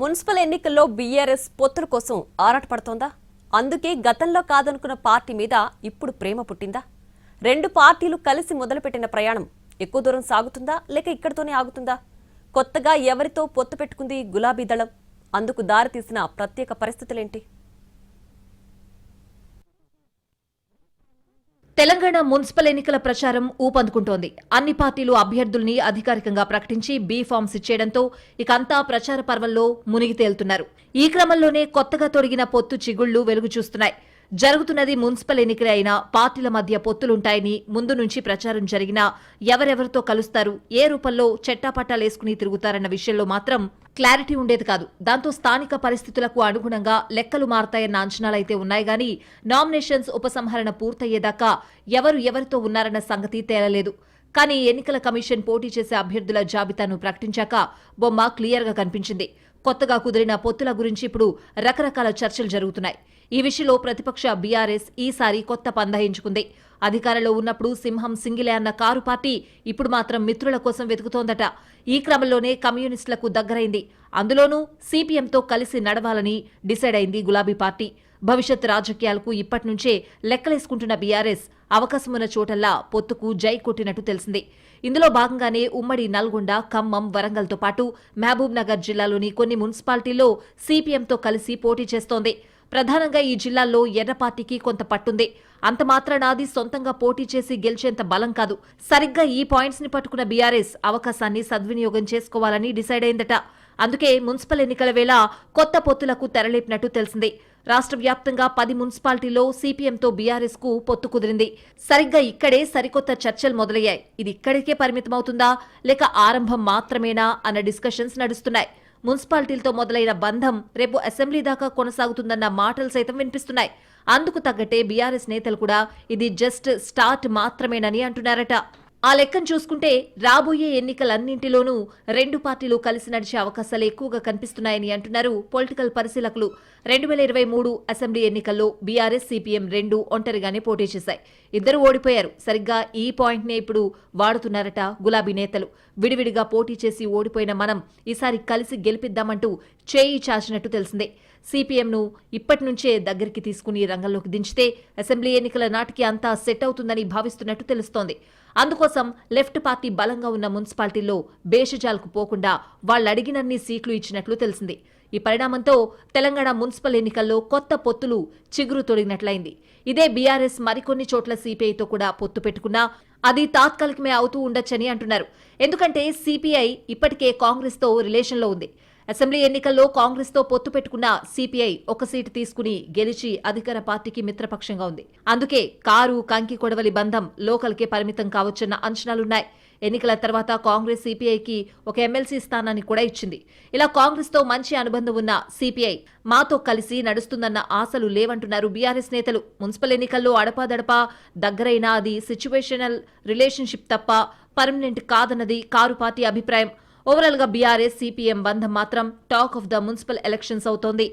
Municipal ఎన్నికల్లో BRS పొత్తుల కోసం ఆరాటపడుతోందా? అందుకే గతంలో కాదనుకున్న పార్టీ మీద ఇప్పుడు ప్రేమ పుట్టిందా? రెండు పార్టీలు కలిసి మొదలుపెట్టిన ప్రయాణం ఎక్కువ దూరం సాగుతుందా లేక ఇక్కడితోనే ఆగుతుందా? కొత్తగా ఎవరితో పొత్తు పెట్టుకుంది గులాబీ దళం? అందుకు దారితీసిన ప్రత్యేక పరిస్థితులేంటి? తెలంగాణ మున్సిపల్ ఎన్నికల ప్రచారం ఊపందుకుంటోంది. అన్ని పార్టీలు అభ్యర్థుల్ని అధికారికంగా ప్రకటించి బీ ఫామ్స్ ఇచ్చేయడంతో ఇకంతా ప్రచార పర్వంలో మునిగి తేలుతున్నారు. ఈ క్రమంలోనే కొత్తగా తొడిగిన పొత్తు చిగుళ్లు వెలుగు చూస్తున్నాయి. జరుగుతున్నది మున్సిపల్ ఎన్నికలే అయినా పార్టీల మధ్య పొత్తులుంటాయని ముందు నుంచి ప్రచారం జరిగినా ఎవరెవరితో కలుస్తారు, ఏ రూపంలో చెట్టాపట్టాలేసుకుని తిరుగుతారన్న విషయంలో మాత్రం క్లారిటీ ఉండేది కాదు. దాంతో స్థానిక పరిస్థితులకు అనుగుణంగా లెక్కలు మారతాయన్న అంచనాలైతే ఉన్నాయి గానీ నామినేషన్స్ ఉపసంహరణ పూర్తయ్యేదాకా ఎవరితో ఉన్నారన్న సంగతి తేలలేదు. కానీ ఎన్నికల కమిషన్ పోటీ చేసే అభ్యర్థుల జాబితాను ప్రకటించాక బొమ్మ క్లియర్గా కనిపించింది. కొత్తగా కుదిరిన పొత్తుల గురించి ఇప్పుడు రకరకాల చర్చలు జరుగుతున్నాయి. ఈ విషయంలో ప్రతిపక్ష బీఆర్ఎస్ ఈసారి కొత్త పందా ఎంచుకుంది. అధికారంలో ఉన్నప్పుడు సింహం సింగిలే అన్న కారు పార్టీ ఇప్పుడు మాత్రం మిత్రుల కోసం వెతుకుతోందట. ఈ క్రమంలోనే కమ్యూనిస్టులకు దగ్గరైంది. అందులోనూ సిపిఎంతో కలిసి నడవాలని డిసైడ్ అయింది గులాబీ పార్టీ. భవిష్యత్ రాజకీయాలకు ఇప్పటినుంచే లెక్కలేసుకుంటున్న బీఆర్ఎస్ అవకాశమున్న చోటల్లా పొత్తుకు జై కొట్టినట్టు తెలిసింది. ఇందులో భాగంగానే ఉమ్మడి నల్గొండ, ఖమ్మం, వరంగల్తో పాటు మహబూబ్ నగర్ జిల్లాలోని కొన్ని మున్సిపాలిటీల్లో సిపిఎంతో కలిసి పోటీ చేస్తోంది. ప్రధానంగా ఈ జిల్లాల్లో ఎర్ర పార్టీకి కొంత పట్టుంది. అంత మాత్రాన అది సొంతంగా పోటీ చేసి గెలిచేంత బలం కాదు. సరిగ్గా ఈ పాయింట్స్ ని పట్టుకున్న బీఆర్ఎస్ అవకాశాన్ని సద్వినియోగం చేసుకోవాలని డిసైడ్ అయిందట. అందుకే మున్సిపల్ ఎన్నికల వేళ కొత్త పొత్తులకు తెరలేపినట్టు తెలిసింది. రాష్ట్ర వ్యాప్తంగా 10 మున్సిపాలిటీల్లో సిపిఎంతో బీఆర్ఎస్ కు పొత్తు కుదిరింది. సరిగ్గా ఇక్కడే సరికొత్త చర్చలు మొదలయ్యాయి. ఇది ఇక్కడికే పరిమితమవుతుందా లేక ఆరంభం మాత్రమేనా అన్న డిస్కషన్స్ నడుస్తున్నాయి. మున్సిపాలిటీలతో మొదలైన బంధం రేపు అసెంబ్లీ దాకా కొనసాగుతుందన్న మాటలు సైతం వినిపిస్తున్నాయి. అందుకు తగ్గట్టే బీఆర్ఎస్ నేతలు కూడా ఇది జస్ట్ స్టార్ట్ మాత్రమేనని అంటున్నారట. ఆ లెక్కను చూసుకుంటే రాబోయే ఎన్నికలన్నింటిలోనూ రెండు పార్టీలు కలిసి నడిచే అవకాశాలు ఎక్కువగా కనిపిస్తున్నాయని అంటున్నారు పొలిటికల్ పరిశీలకులు. 2023 అసెంబ్లీ ఎన్నికల్లో బీఆర్ఎస్, సిపిఎం రెండు ఒంటరిగానే పోటీ చేశాయి. ఇద్దరు ఓడిపోయారు. సరిగ్గా ఈ పాయింట్ నే ఇప్పుడు వాడుతున్నారట గులాబీ నేతలు. విడివిడిగా పోటీ చేసి ఓడిపోయిన మనం ఈసారి కలిసి గెలిపిద్దామంటూ చేయి చాచినట్టు తెలిసిందే. సిపిఎంను ఇప్పటి నుంచే దగ్గరికి తీసుకుని రంగంలోకి దించితే అసెంబ్లీ ఎన్నికల నాటికి అంతా సెట్ అవుతుందని భావిస్తున్నట్టు తెలుస్తోంది. అందుకోసం లెఫ్ట్ పార్టీ బలంగా ఉన్న మున్సిపాలిటీల్లో బేషజాలకు పోకుండా వాళ్లడిగినన్ని సీట్లు ఇచ్చినట్లు తెలిసింది. ఈ పరిణామంతో తెలంగాణ మున్సిపల్ ఎన్నికల్లో కొత్త పొత్తులు చిగురు తొడిగినట్లయింది. ఇదే బీఆర్ఎస్ మరికొన్ని చోట్ల సిపిఐతో కూడా పొత్తు పెట్టుకున్నా అది తాత్కాలికమే అవుతూ ఉండొచ్చని అంటున్నారు. ఎందుకంటే సిపిఐ ఇప్పటికే కాంగ్రెస్ తో రిలేషన్లో ఉంది. అసెంబ్లీ ఎన్నికల్లో కాంగ్రెస్ తో పొత్తు పెట్టుకున్న సిపిఐ ఒక సీటు తీసుకుని గెలిచి అధికార పార్టీకి మిత్రపక్షంగా ఉంది. అందుకే కారు కంకి కొడవలి బంధం లోకల్కే పరిమితం కావచ్చన్న అంచనాలున్నాయి. ఎన్నికల తర్వాత కాంగ్రెస్ సిపిఐకి ఒక ఎమ్మెల్సీ స్థానాన్ని కూడా ఇచ్చింది. ఇలా కాంగ్రెస్ తో మంచి అనుబంధం ఉన్న సిపిఐ మాతో కలిసి నడుస్తుందన్న ఆశలు లేవంటున్నారు బీఆర్ఎస్ నేతలు. మున్సిపల్ ఎన్నికల్లో అడపాదడపా దగ్గరైనా అది సిచ్యువేషనల్ రిలేషన్షిప్ తప్ప పర్మనెంట్ కాదన్నది కారు పార్టీ అభిప్రాయం. ఓవరాల్ గా బీఆర్ఎస్, సిపిఎం బంధం మాత్రం talk of the municipal elections అవుతోంది.